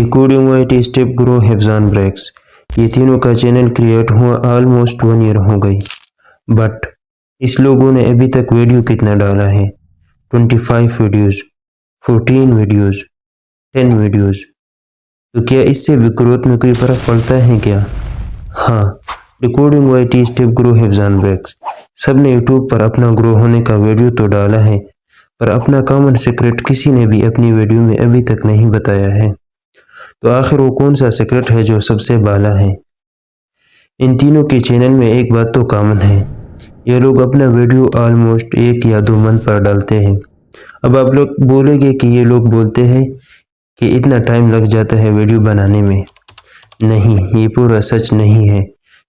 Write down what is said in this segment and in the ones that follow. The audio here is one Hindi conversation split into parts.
Decoding white step grow Hifzan breaks, ये तीनों का चैनल क्रिएट हुआ ऑलमोस्ट 1 ईयर हो गई, बट इस लोगों ने अभी तक वीडियो कितना डाला है? 25 वीडियोस, 14 वीडियोस, 10 वीडियोस। तो क्या इससे भी ग्रोथ में कोई फर्क पड़ता है क्या? हाँ, decoding white step grow Hifzan breaks, सब ने यूट्यूब पर अपना ग्रो होने का वीडियो तो डाला है, पर अपना कॉमन सीक्रेट किसी ने भी अपनी वीडियो में अभी तक नहीं बताया है। तो आखिर वो कौन सा सीक्रेट है जो सबसे बाला है? इन तीनों के चैनल में एक बात तो कॉमन है, ये लोग अपना वीडियो ऑलमोस्ट 1 या 2 मंथ पर डालते हैं। अब आप लोग बोलेंगे कि ये लोग बोलते हैं कि इतना टाइम लग जाता है वीडियो बनाने में। नहीं, ये पूरा सच नहीं है।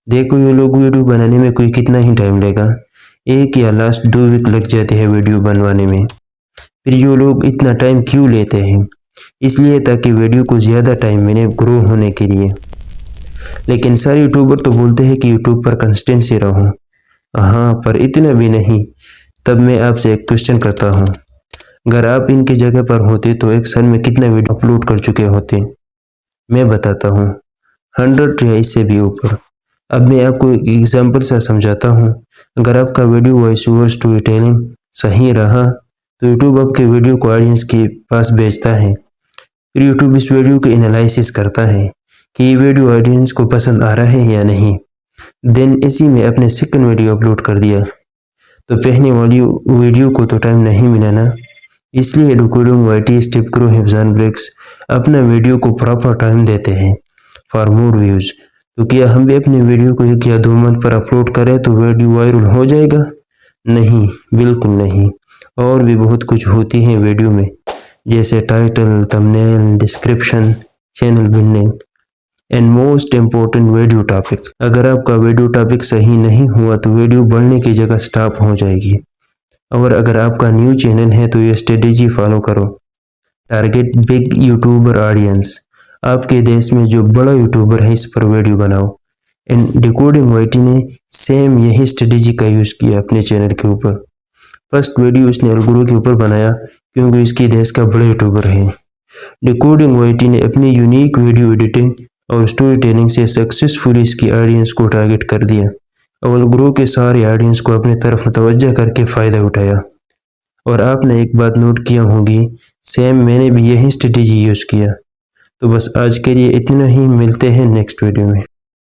देखो ये लोग वीडियो बनाने में कोई कितना ही टाइम लेगा, 1 या लास्ट 2 वीक लग जाते हैं वीडियो बनवाने में। फिर ये लोग इतना टाइम क्यों लेते हैं? इसलिए ताकि वीडियो को ज़्यादा टाइम मिले ग्रो होने के लिए। लेकिन सारे यूट्यूबर तो बोलते हैं कि यूट्यूब पर कंसिस्टेंसी रहो। हाँ, पर इतना भी नहीं। तब मैं आपसे एक क्वेश्चन करता हूँ, अगर आप इनकी जगह पर होते तो एक साल में कितना वीडियो अपलोड कर चुके होते? मैं बताता हूँ, 100 या इससे भी ऊपर। अब मैं आपको एक एग्जाम्पल से समझाता हूँ। अगर आपका video voice over story telling सही रहा तो यूट्यूब आपके वीडियो को ऑडियंस के पास भेजता है। फिर यूट्यूब इस वीडियो को एनालिसिस करता है कि ये वीडियो ऑडियंस को पसंद आ रहा है या नहीं। देन इसी में अपने सेकंड वीडियो अपलोड कर दिया, तो पहले वाली वीडियो को तो टाइम नहीं मिला ना। इसलिए decoding white step grow Hifzan breaks अपना वीडियो को प्रॉपर टाइम देते हैं फॉर मोर व्यूज़। तो क्या हम भी अपने वीडियो को 1 या 2 मंथ पर अपलोड करें तो वीडियो वायरल हो जाएगा? नहीं, बिल्कुल नहीं। और भी बहुत कुछ होती है वीडियो में, जैसे title, thumbnail, description, channel building and most important video topic. अगर आपका वीडियो टॉपिक सही नहीं हुआ तो वीडियो बढ़ने की जगह स्टॉप हो जाएगी। और अगर आपका न्यू चैनल है तो ये स्ट्रेटेजी फॉलो करो। टारगेट बिग यूट्यूबर ऑडियंस, आपके देश में जो बड़ा यूट्यूबर है इस पर वीडियो बनाओ। एंड डिकोडिंग वाइटी ने सेम यही स्ट्रेटेजी का यूज़ किया अपने चैनल के ऊपर। फर्स्ट वीडियो उसने अलगुरू के ऊपर बनाया क्योंकि इसकी देश का बड़ा यूट्यूबर है। डिकोडिंग वाइटी ने अपनी यूनिक वीडियो एडिटिंग और स्टोरी टेलिंग से सक्सेसफुली इसकी ऑडियंस को टारगेट कर दिया और अलगुरू के सारे ऑडियंस को अपनी तरफ मुतवज्जह करके फ़ायदा उठाया। और आपने एक बात नोट किया होगी, सेम मैंने भी यही स्ट्रेटेजी यूज़ किया। तो बस आज के लिए इतना ही, मिलते हैं नेक्स्ट वीडियो में।